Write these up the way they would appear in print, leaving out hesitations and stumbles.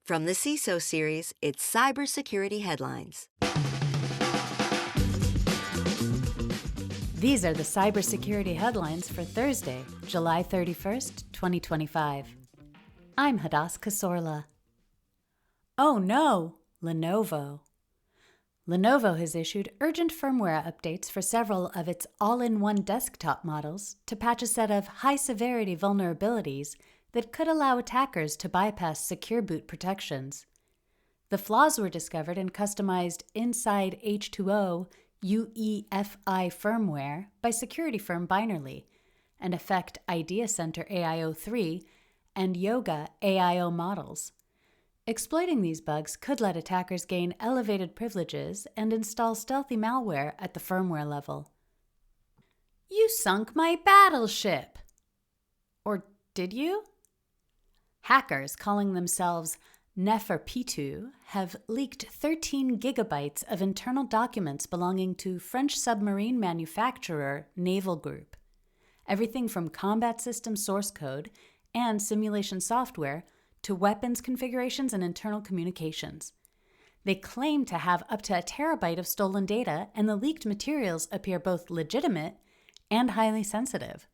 From the CISO series, it's Cybersecurity Headlines. These are the cybersecurity headlines for Thursday, July 31st, 2025. I'm Hadass Kasorla. Oh no, Lenovo. Lenovo has issued urgent firmware updates for several of its all-in-one desktop models to patch a set of high-severity vulnerabilities that could allow attackers to bypass secure boot protections. The flaws were discovered and customized inside H2O UEFI firmware by security firm Binarly and affect Idea Center AIO3 and Yoga AIO models. Exploiting these bugs could let attackers gain elevated privileges and install stealthy malware at the firmware level. You sunk my battleship! Or did you? Hackers calling themselves Neferpitou have leaked 13 gigabytes of internal documents belonging to French submarine manufacturer Naval Group. Everything from combat system source code and simulation software to weapons configurations and internal communications. They claim to have up to a terabyte of stolen data, and the leaked materials appear both legitimate and highly sensitive.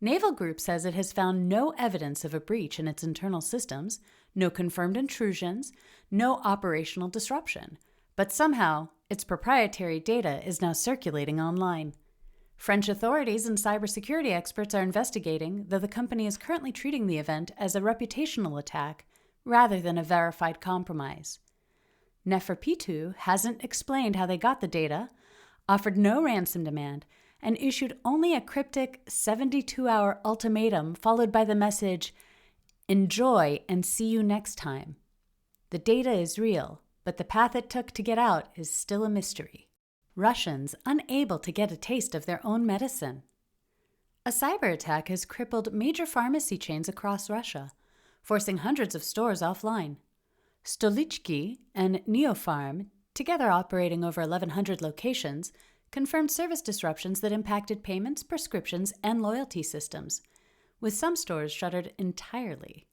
Naval Group says it has found no evidence of a breach in its internal systems, no confirmed intrusions, no operational disruption, but somehow its proprietary data is now circulating online. French authorities and cybersecurity experts are investigating, though the company is currently treating the event as a reputational attack rather than a verified compromise. Neferpitou hasn't explained how they got the data, offered no ransom demand, and issued only a cryptic 72-hour ultimatum followed by the message, "Enjoy and see you next time." The data is real, but the path it took to get out is still a mystery. Russians unable to get a taste of their own medicine. A cyber attack has crippled major pharmacy chains across Russia, forcing hundreds of stores offline. Stolichki and Neopharm, together operating over 1,100 locations, confirmed service disruptions that impacted payments, prescriptions, and loyalty systems, with some stores shuttered entirely.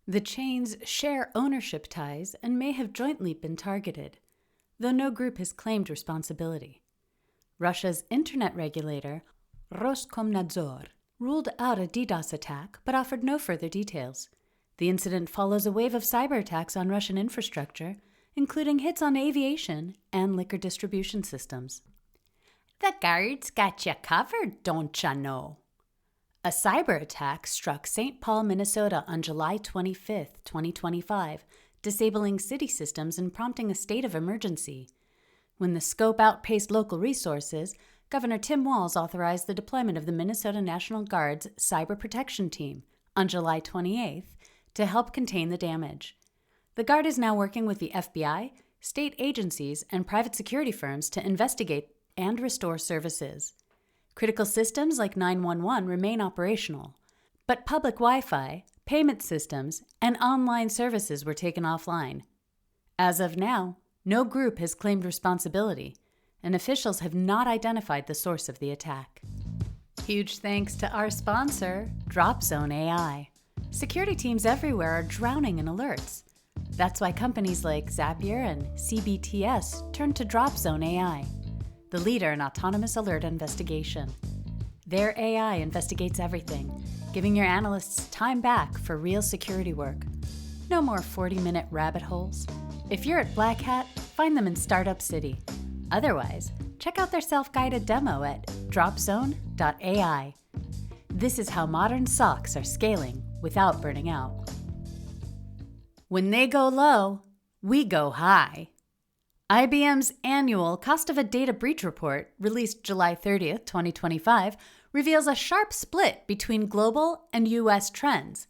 The chains share ownership ties and may have jointly been targeted, though no group has claimed responsibility. Russia's internet regulator, Roskomnadzor, ruled out a DDoS attack but offered no further details. The incident follows a wave of cyber attacks on Russian infrastructure, including hits on aviation and liquor distribution systems. The guards got you covered, don't ya know? A cyber attack struck St. Paul, Minnesota on July 25, 2025, disabling city systems and prompting a state of emergency. When the scope outpaced local resources, Governor Tim Walz authorized the deployment of the Minnesota National Guard's Cyber Protection Team on July 28th to help contain the damage. The Guard is now working with the FBI, state agencies, and private security firms to investigate and restore services. Critical systems like 911 remain operational, but public Wi-Fi, payment systems, and online services were taken offline. As of now, no group has claimed responsibility, and officials have not identified the source of the attack. Huge thanks to our sponsor, DropZone AI. Security teams everywhere are drowning in alerts. That's why companies like Zapier and CBTS turn to DropZone AI, the leader in autonomous alert investigation. Their AI investigates everything, giving your analysts time back for real security work. No more 40-minute rabbit holes. If you're at Black Hat, find them in Startup City. Otherwise, check out their self-guided demo at dropzone.ai. This is how modern SOCs are scaling without burning out. When they go low, we go high. IBM's annual Cost of a Data Breach report, released July 30th, 2025, reveals a sharp split between global and U.S. trends.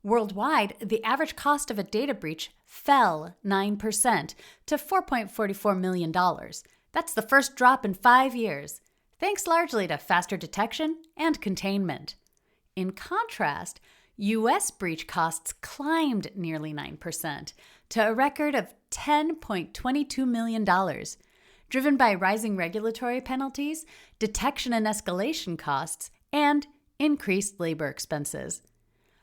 Worldwide, the average cost of a data breach fell 9% to $4.44 million. That's the first drop in 5 years, thanks largely to faster detection and containment. In contrast, U.S. breach costs climbed nearly 9% to a record of $10.22 million, driven by rising regulatory penalties, detection and escalation costs, and increased labor expenses.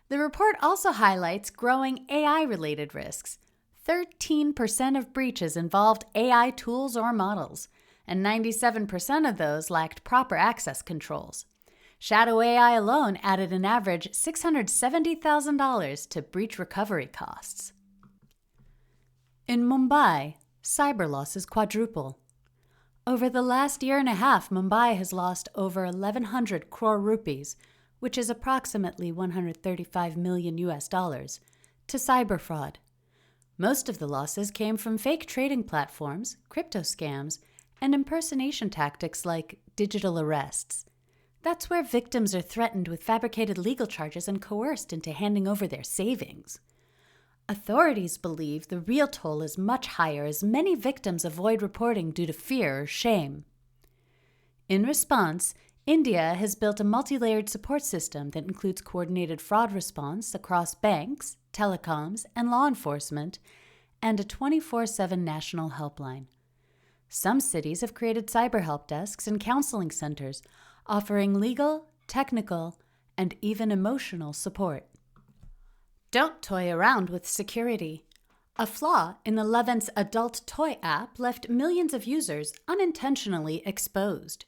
The report also highlights growing AI-related risks. 13% of breaches involved AI tools or models, and 97% of those lacked proper access controls. Shadow AI alone added an average $670,000 to breach recovery costs. In Mumbai, cyber losses quadruple. Over the last year and a half, Mumbai has lost over 1,100 crore rupees, which is approximately $135 million to cyber fraud. Most of the losses came from fake trading platforms, crypto scams, and impersonation tactics like digital arrests. That's where victims are threatened with fabricated legal charges and coerced into handing over their savings. Authorities believe the real toll is much higher as many victims avoid reporting due to fear or shame. In response, India has built a multi-layered support system that includes coordinated fraud response across banks, telecoms, and law enforcement, and a 24/7 national helpline. Some cities have created cyber help desks and counseling centers, offering legal, technical, and even emotional support. Don't toy around with security. A flaw in the Levent's adult toy app left millions of users unintentionally exposed.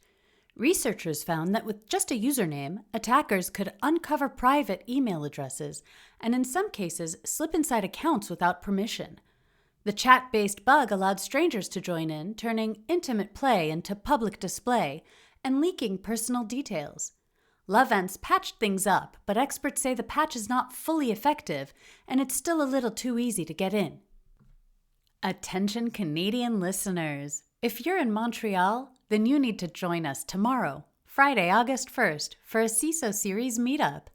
Researchers found that with just a username, attackers could uncover private email addresses and in some cases slip inside accounts without permission. The chat-based bug allowed strangers to join in, turning intimate play into public display and leaking personal details. Levent's patched things up, but experts say the patch is not fully effective and it's still a little too easy to get in. Attention Canadian listeners! If you're in Montreal, then you need to join us tomorrow, Friday, August 1st, for a CISO Series meetup.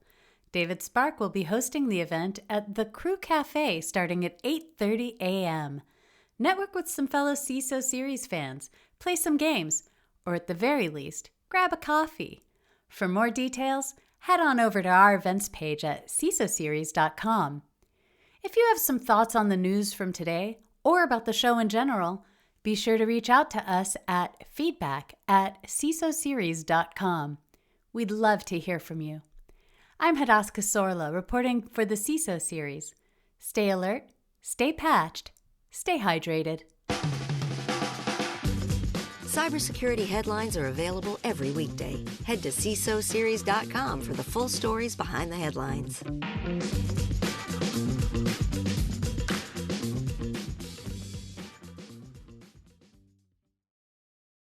David Spark will be hosting the event at the Crew Cafe starting at 8:30 a.m. Network with some fellow CISO Series fans, play some games, or at the very least, grab a coffee. For more details, head on over to our events page at cisoseries.com. If you have some thoughts on the news from today or about the show in general, be sure to reach out to us at feedback@cisoseries.com. We'd love to hear from you. I'm Hadass Kasorla, reporting for the CISO Series. Stay alert, stay patched, stay hydrated. Cybersecurity headlines are available every weekday. Head to cisoseries.com for the full stories behind the headlines.